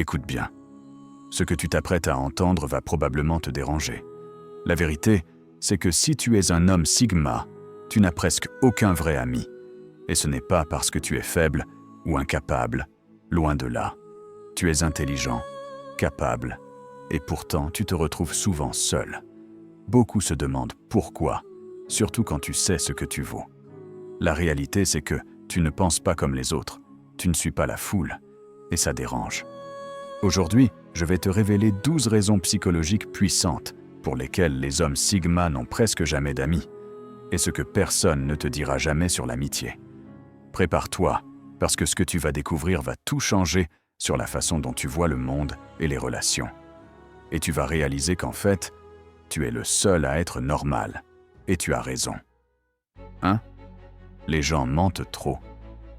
Écoute bien. Ce que tu t'apprêtes à entendre va probablement te déranger. La vérité, c'est que si tu es un homme Sigma, tu n'as presque aucun vrai ami. Et ce n'est pas parce que tu es faible ou incapable, loin de là. Tu es intelligent, capable, et pourtant tu te retrouves souvent seul. Beaucoup se demandent pourquoi, surtout quand tu sais ce que tu vaux. La réalité, c'est que tu ne penses pas comme les autres, tu ne suis pas la foule, et ça dérange. Aujourd'hui, je vais te révéler 12 raisons psychologiques puissantes pour lesquelles les hommes Sigma n'ont presque jamais d'amis, et ce que personne ne te dira jamais sur l'amitié. Prépare-toi, parce que ce que tu vas découvrir va tout changer sur la façon dont tu vois le monde et les relations. Et tu vas réaliser qu'en fait, tu es le seul à être normal, et tu as raison. 1. Les gens mentent trop,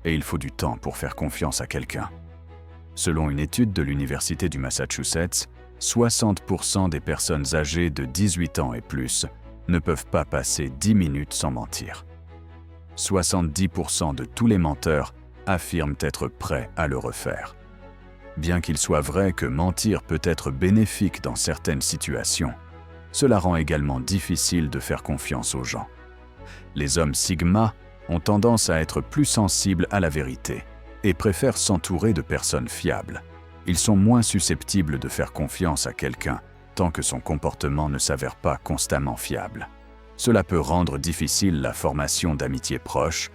et il faut du temps pour faire confiance à quelqu'un. Selon une étude de l'Université du Massachusetts, 60% des personnes âgées de 18 ans et plus ne peuvent pas passer 10 minutes sans mentir. 70% de tous les menteurs affirment être prêts à le refaire. Bien qu'il soit vrai que mentir peut être bénéfique dans certaines situations, cela rend également difficile de faire confiance aux gens. Les hommes Sigma ont tendance à être plus sensibles à la vérité et préfèrent s'entourer de personnes fiables. Ils sont moins susceptibles de faire confiance à quelqu'un tant que son comportement ne s'avère pas constamment fiable. Cela peut rendre difficile la formation d'amitiés proches,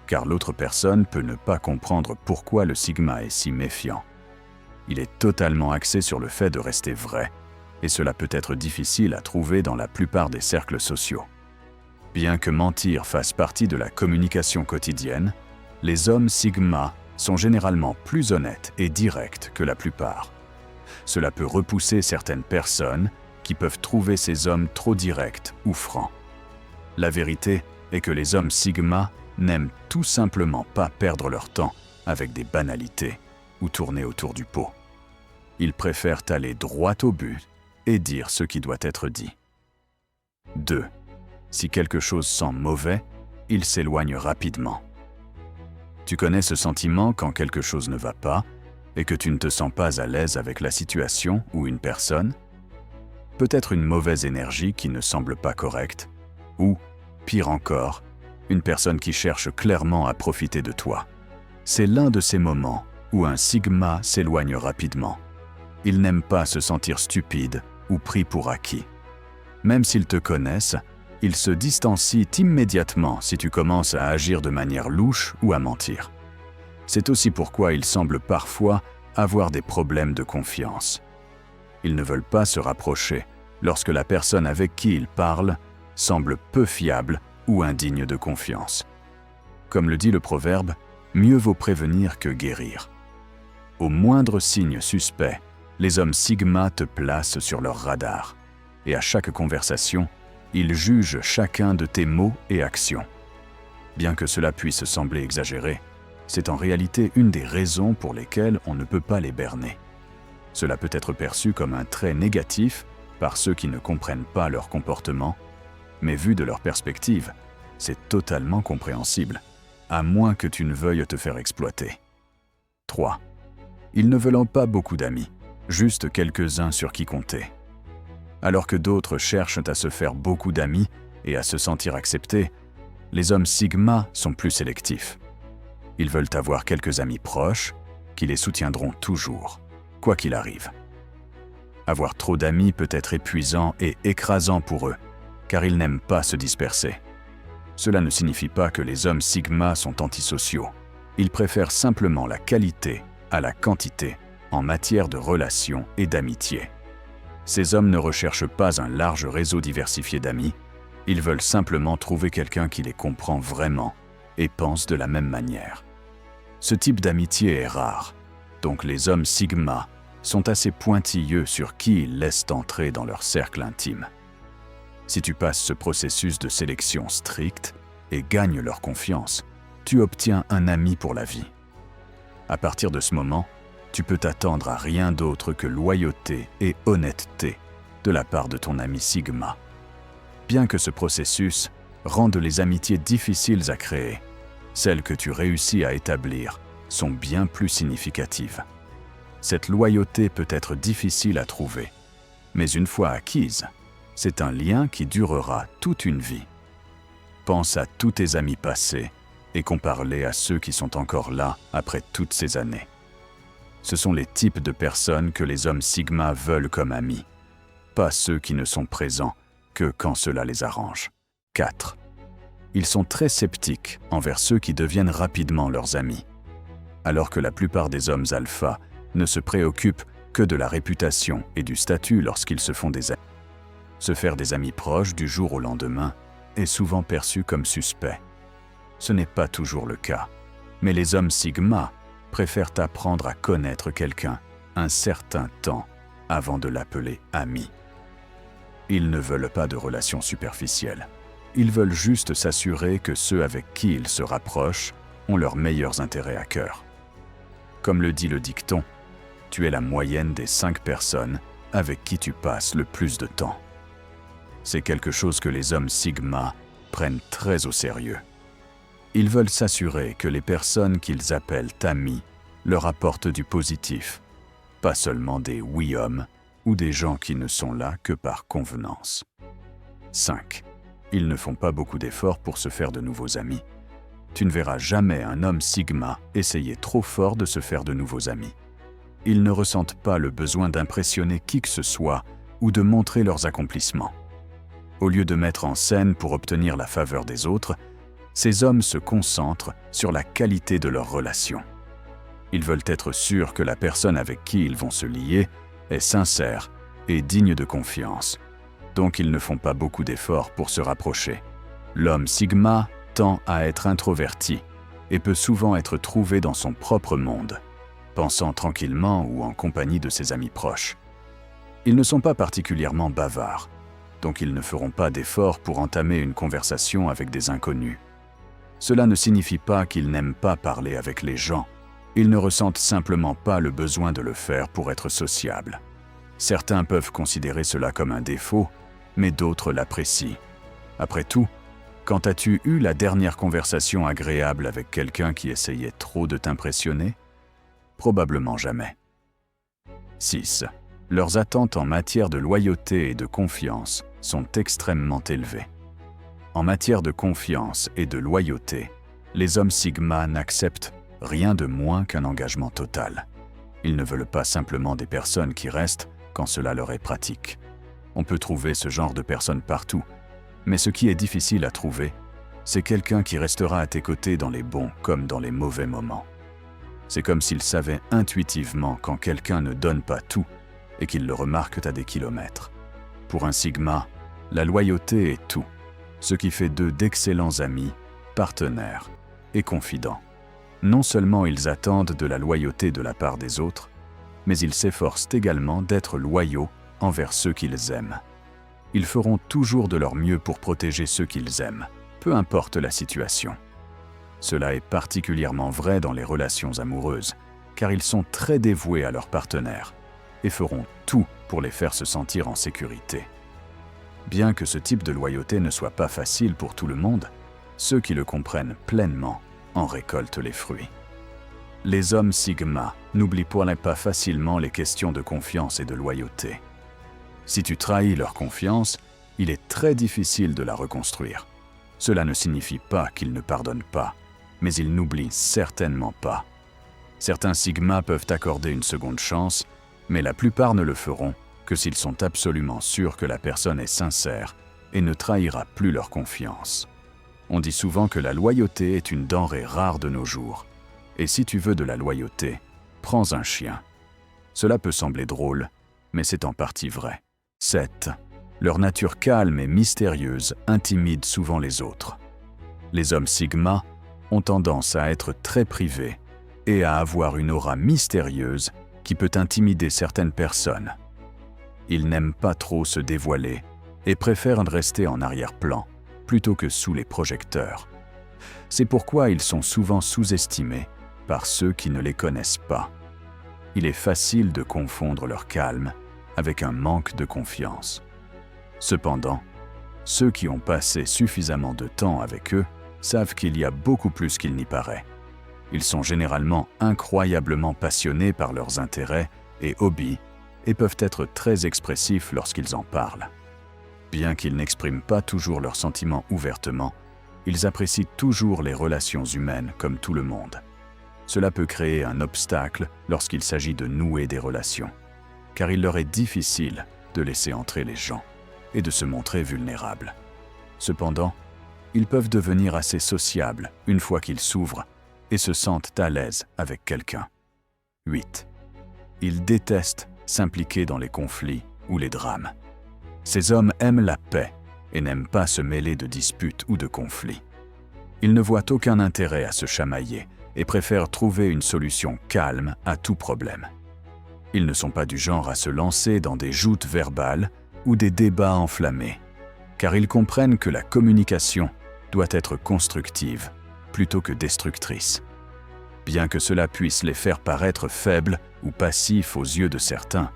car l'autre personne peut ne pas comprendre pourquoi le Sigma est si méfiant. Il est totalement axé sur le fait de rester vrai, et cela peut être difficile à trouver dans la plupart des cercles sociaux. Bien que mentir fasse partie de la communication quotidienne, les hommes Sigma sont généralement plus honnêtes et directs que la plupart. Cela peut repousser certaines personnes qui peuvent trouver ces hommes trop directs ou francs. La vérité est que les hommes Sigma n'aiment tout simplement pas perdre leur temps avec des banalités ou tourner autour du pot. Ils préfèrent aller droit au but et dire ce qui doit être dit. 2. Si quelque chose sent mauvais, ils s'éloignent rapidement. Tu connais ce sentiment quand quelque chose ne va pas et que tu ne te sens pas à l'aise avec la situation ou une personne? Peut-être une mauvaise énergie qui ne semble pas correcte, ou, pire encore, une personne qui cherche clairement à profiter de toi. C'est l'un de ces moments où un Sigma s'éloigne rapidement. Ils n'aiment pas se sentir stupides ou pris pour acquis. Même s'ils te connaissent, ils se distancient immédiatement si tu commences à agir de manière louche ou à mentir. C'est aussi pourquoi ils semblent parfois avoir des problèmes de confiance. Ils ne veulent pas se rapprocher lorsque la personne avec qui ils parlent semble peu fiable ou indigne de confiance. Comme le dit le proverbe, mieux vaut prévenir que guérir. Au moindre signe suspect, les hommes Sigma te placent sur leur radar, et à chaque conversation, ils jugent chacun de tes mots et actions. Bien que cela puisse sembler exagéré, c'est en réalité une des raisons pour lesquelles on ne peut pas les berner. Cela peut être perçu comme un trait négatif par ceux qui ne comprennent pas leur comportement, mais vu de leur perspective, c'est totalement compréhensible, à moins que tu ne veuilles te faire exploiter. 3. Ils ne veulent pas beaucoup d'amis, juste quelques-uns sur qui compter. Alors que d'autres cherchent à se faire beaucoup d'amis et à se sentir acceptés, les hommes Sigma sont plus sélectifs. Ils veulent avoir quelques amis proches qui les soutiendront toujours, quoi qu'il arrive. Avoir trop d'amis peut être épuisant et écrasant pour eux, car ils n'aiment pas se disperser. Cela ne signifie pas que les hommes Sigma sont antisociaux. Ils préfèrent simplement la qualité à la quantité en matière de relations et d'amitié. Ces hommes ne recherchent pas un large réseau diversifié d'amis, ils veulent simplement trouver quelqu'un qui les comprend vraiment et pense de la même manière. Ce type d'amitié est rare, donc les hommes Sigma sont assez pointilleux sur qui ils laissent entrer dans leur cercle intime. Si tu passes ce processus de sélection strict et gagnes leur confiance, tu obtiens un ami pour la vie. À partir de ce moment, tu peux t'attendre à rien d'autre que loyauté et honnêteté de la part de ton ami Sigma. Bien que ce processus rende les amitiés difficiles à créer, celles que tu réussis à établir sont bien plus significatives. Cette loyauté peut être difficile à trouver, mais une fois acquise, c'est un lien qui durera toute une vie. Pense à tous tes amis passés et compare-les à ceux qui sont encore là après toutes ces années. Ce sont les types de personnes que les hommes Sigma veulent comme amis, pas ceux qui ne sont présents que quand cela les arrange. 4. Ils sont très sceptiques envers ceux qui deviennent rapidement leurs amis, alors que la plupart des hommes alpha ne se préoccupent que de la réputation et du statut lorsqu'ils se font des amis. Se faire des amis proches du jour au lendemain est souvent perçu comme suspect. Ce n'est pas toujours le cas, mais les hommes Sigma préfèrent apprendre à connaître quelqu'un un certain temps avant de l'appeler ami. Ils ne veulent pas de relations superficielles. Ils veulent juste s'assurer que ceux avec qui ils se rapprochent ont leurs meilleurs intérêts à cœur. Comme le dit le dicton, tu es la moyenne des 5 personnes avec qui tu passes le plus de temps. C'est quelque chose que les hommes Sigma prennent très au sérieux. Ils veulent s'assurer que les personnes qu'ils appellent amis leur apportent du positif, pas seulement des oui-hommes ou des gens qui ne sont là que par convenance. 5. Ils ne font pas beaucoup d'efforts pour se faire de nouveaux amis. Tu ne verras jamais un homme Sigma essayer trop fort de se faire de nouveaux amis. Ils ne ressentent pas le besoin d'impressionner qui que ce soit ou de montrer leurs accomplissements. Au lieu de mettre en scène pour obtenir la faveur des autres, ces hommes se concentrent sur la qualité de leurs relations. Ils veulent être sûrs que la personne avec qui ils vont se lier est sincère et digne de confiance, donc ils ne font pas beaucoup d'efforts pour se rapprocher. L'homme Sigma tend à être introverti et peut souvent être trouvé dans son propre monde, pensant tranquillement ou en compagnie de ses amis proches. Ils ne sont pas particulièrement bavards, donc ils ne feront pas d'efforts pour entamer une conversation avec des inconnus. Cela ne signifie pas qu'ils n'aiment pas parler avec les gens, ils ne ressentent simplement pas le besoin de le faire pour être sociables. Certains peuvent considérer cela comme un défaut, mais d'autres l'apprécient. Après tout, quand as-tu eu la dernière conversation agréable avec quelqu'un qui essayait trop de t'impressionner? Probablement jamais. 6. Leurs attentes en matière de loyauté et de confiance sont extrêmement élevées. En matière de confiance et de loyauté, les hommes Sigma n'acceptent rien de moins qu'un engagement total. Ils ne veulent pas simplement des personnes qui restent quand cela leur est pratique. On peut trouver ce genre de personnes partout, mais ce qui est difficile à trouver, c'est quelqu'un qui restera à tes côtés dans les bons comme dans les mauvais moments. C'est comme s'ils savaient intuitivement quand quelqu'un ne donne pas tout et qu'ils le remarquent à des kilomètres. Pour un Sigma, la loyauté est tout, ce qui fait d'eux d'excellents amis, partenaires et confidents. Non seulement ils attendent de la loyauté de la part des autres, mais ils s'efforcent également d'être loyaux envers ceux qu'ils aiment. Ils feront toujours de leur mieux pour protéger ceux qu'ils aiment, peu importe la situation. Cela est particulièrement vrai dans les relations amoureuses, car ils sont très dévoués à leurs partenaires et feront tout pour les faire se sentir en sécurité. Bien que ce type de loyauté ne soit pas facile pour tout le monde, ceux qui le comprennent pleinement en récoltent les fruits. Les hommes Sigma n'oublient pas facilement les questions de confiance et de loyauté. Si tu trahis leur confiance, il est très difficile de la reconstruire. Cela ne signifie pas qu'ils ne pardonnent pas, mais ils n'oublient certainement pas. Certains Sigma peuvent accorder une seconde chance, mais la plupart ne le feront que s'ils sont absolument sûrs que la personne est sincère et ne trahira plus leur confiance. On dit souvent que la loyauté est une denrée rare de nos jours. Et si tu veux de la loyauté, prends un chien. Cela peut sembler drôle, mais c'est en partie vrai. 7. Leur nature calme et mystérieuse intimide souvent les autres. Les hommes Sigma ont tendance à être très privés et à avoir une aura mystérieuse qui peut intimider certaines personnes. Ils n'aiment pas trop se dévoiler et préfèrent rester en arrière-plan plutôt que sous les projecteurs. C'est pourquoi ils sont souvent sous-estimés par ceux qui ne les connaissent pas. Il est facile de confondre leur calme avec un manque de confiance. Cependant, ceux qui ont passé suffisamment de temps avec eux savent qu'il y a beaucoup plus qu'il n'y paraît. Ils sont généralement incroyablement passionnés par leurs intérêts et hobbies et peuvent être très expressifs lorsqu'ils en parlent. Bien qu'ils n'expriment pas toujours leurs sentiments ouvertement, ils apprécient toujours les relations humaines comme tout le monde. Cela peut créer un obstacle lorsqu'il s'agit de nouer des relations, car il leur est difficile de laisser entrer les gens et de se montrer vulnérables. Cependant, ils peuvent devenir assez sociables une fois qu'ils s'ouvrent et se sentent à l'aise avec quelqu'un. 8. Ils détestent s'impliquer dans les conflits ou les drames. Ces hommes aiment la paix et n'aiment pas se mêler de disputes ou de conflits. Ils ne voient aucun intérêt à se chamailler et préfèrent trouver une solution calme à tout problème. Ils ne sont pas du genre à se lancer dans des joutes verbales ou des débats enflammés, car ils comprennent que la communication doit être constructive plutôt que destructrice. Bien que cela puisse les faire paraître faibles ou passifs aux yeux de certains,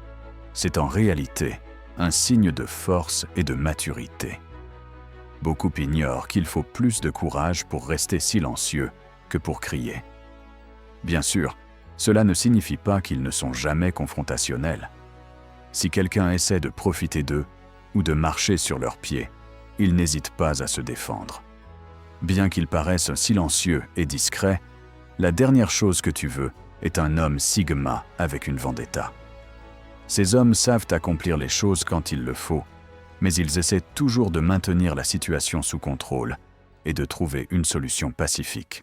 c'est en réalité un signe de force et de maturité. Beaucoup ignorent qu'il faut plus de courage pour rester silencieux que pour crier. Bien sûr, cela ne signifie pas qu'ils ne sont jamais confrontationnels. Si quelqu'un essaie de profiter d'eux ou de marcher sur leurs pieds, ils n'hésitent pas à se défendre. Bien qu'ils paraissent silencieux et discrets, la dernière chose que tu veux est un homme Sigma avec une vendetta. Ces hommes savent accomplir les choses quand il le faut, mais ils essaient toujours de maintenir la situation sous contrôle et de trouver une solution pacifique.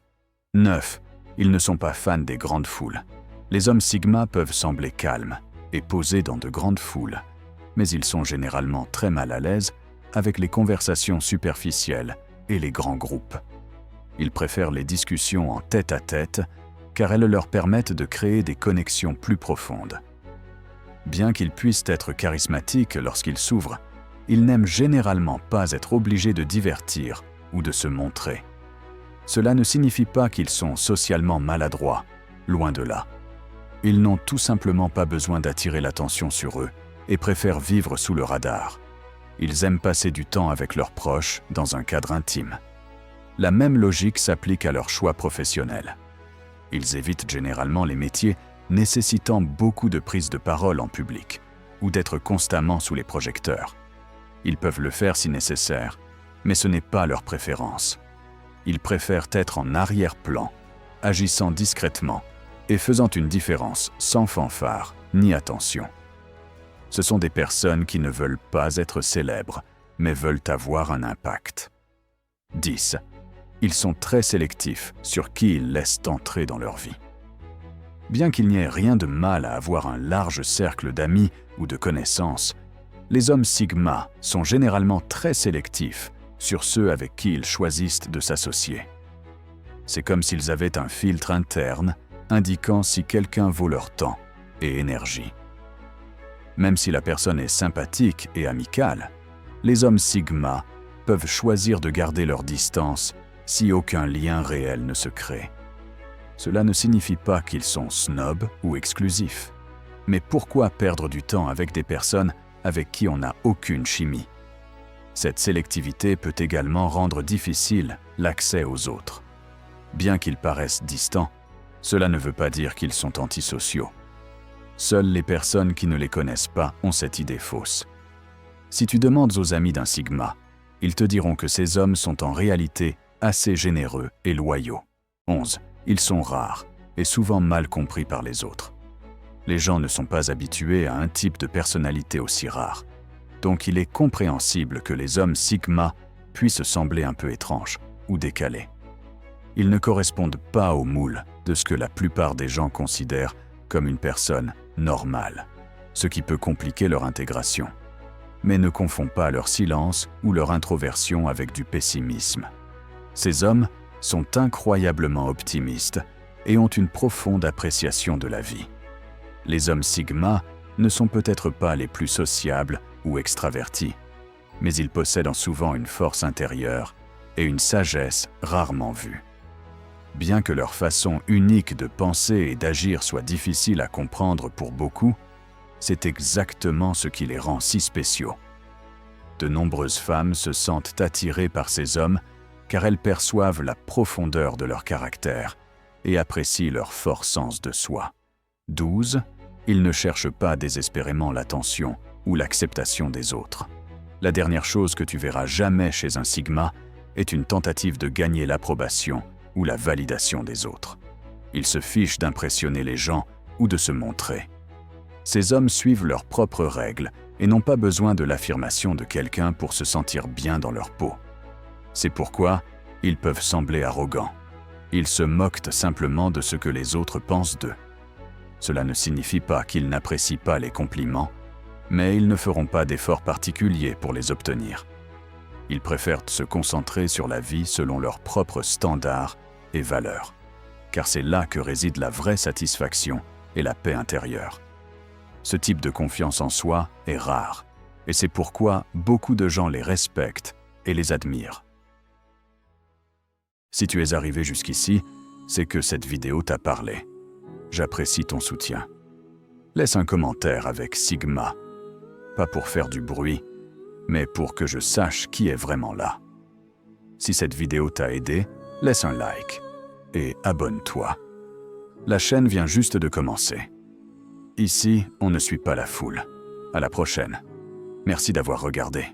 9. Ils ne sont pas fans des grandes foules. Les hommes Sigma peuvent sembler calmes et posés dans de grandes foules, mais ils sont généralement très mal à l'aise avec les conversations superficielles et les grands groupes. Ils préfèrent les discussions en tête-à-tête car elles leur permettent de créer des connexions plus profondes. Bien qu'ils puissent être charismatiques lorsqu'ils s'ouvrent, ils n'aiment généralement pas être obligés de divertir ou de se montrer. Cela ne signifie pas qu'ils sont socialement maladroits, loin de là. Ils n'ont tout simplement pas besoin d'attirer l'attention sur eux et préfèrent vivre sous le radar. Ils aiment passer du temps avec leurs proches dans un cadre intime. La même logique s'applique à leurs choix professionnels. Ils évitent généralement les métiers nécessitant beaucoup de prise de parole en public ou d'être constamment sous les projecteurs. Ils peuvent le faire si nécessaire, mais ce n'est pas leur préférence. Ils préfèrent être en arrière-plan, agissant discrètement et faisant une différence sans fanfare ni attention. Ce sont des personnes qui ne veulent pas être célèbres, mais veulent avoir un impact. 10. Ils sont très sélectifs sur qui ils laissent entrer dans leur vie. Bien qu'il n'y ait rien de mal à avoir un large cercle d'amis ou de connaissances, les hommes Sigma sont généralement très sélectifs sur ceux avec qui ils choisissent de s'associer. C'est comme s'ils avaient un filtre interne indiquant si quelqu'un vaut leur temps et énergie. Même si la personne est sympathique et amicale, les hommes Sigma peuvent choisir de garder leur distance si aucun lien réel ne se crée. Cela ne signifie pas qu'ils sont snobs ou exclusifs. Mais pourquoi perdre du temps avec des personnes avec qui on n'a aucune chimie? Cette sélectivité peut également rendre difficile l'accès aux autres. Bien qu'ils paraissent distants, cela ne veut pas dire qu'ils sont antisociaux. Seules les personnes qui ne les connaissent pas ont cette idée fausse. Si tu demandes aux amis d'un Sigma, ils te diront que ces hommes sont en réalité assez généreux et loyaux. 11. Ils sont rares et souvent mal compris par les autres. Les gens ne sont pas habitués à un type de personnalité aussi rare. Donc il est compréhensible que les hommes Sigma puissent sembler un peu étranges ou décalés. Ils ne correspondent pas au moule de ce que la plupart des gens considèrent comme une personne normale, ce qui peut compliquer leur intégration. Mais ne confonds pas leur silence ou leur introversion avec du pessimisme. Ces hommes sont incroyablement optimistes et ont une profonde appréciation de la vie. Les hommes Sigma ne sont peut-être pas les plus sociables ou extravertis, mais ils possèdent souvent une force intérieure et une sagesse rarement vue. Bien que leur façon unique de penser et d'agir soit difficile à comprendre pour beaucoup, c'est exactement ce qui les rend si spéciaux. De nombreuses femmes se sentent attirées par ces hommes car elles perçoivent la profondeur de leur caractère et apprécient leur fort sens de soi. 12. Ils ne cherchent pas désespérément l'attention ou l'acceptation des autres. La dernière chose que tu verras jamais chez un Sigma est une tentative de gagner l'approbation ou la validation des autres. Ils se fichent d'impressionner les gens ou de se montrer. Ces hommes suivent leurs propres règles et n'ont pas besoin de l'affirmation de quelqu'un pour se sentir bien dans leur peau. C'est pourquoi ils peuvent sembler arrogants. Ils se moquent simplement de ce que les autres pensent d'eux. Cela ne signifie pas qu'ils n'apprécient pas les compliments, mais ils ne feront pas d'efforts particuliers pour les obtenir. Ils préfèrent se concentrer sur la vie selon leurs propres standards et valeurs, car c'est là que réside la vraie satisfaction et la paix intérieure. Ce type de confiance en soi est rare, et c'est pourquoi beaucoup de gens les respectent et les admirent. Si tu es arrivé jusqu'ici, c'est que cette vidéo t'a parlé. J'apprécie ton soutien. Laisse un commentaire avec Sigma, pas pour faire du bruit, mais pour que je sache qui est vraiment là. Si cette vidéo t'a aidé, laisse un like et abonne-toi. La chaîne vient juste de commencer. Ici, on ne suit pas la foule. À la prochaine. Merci d'avoir regardé.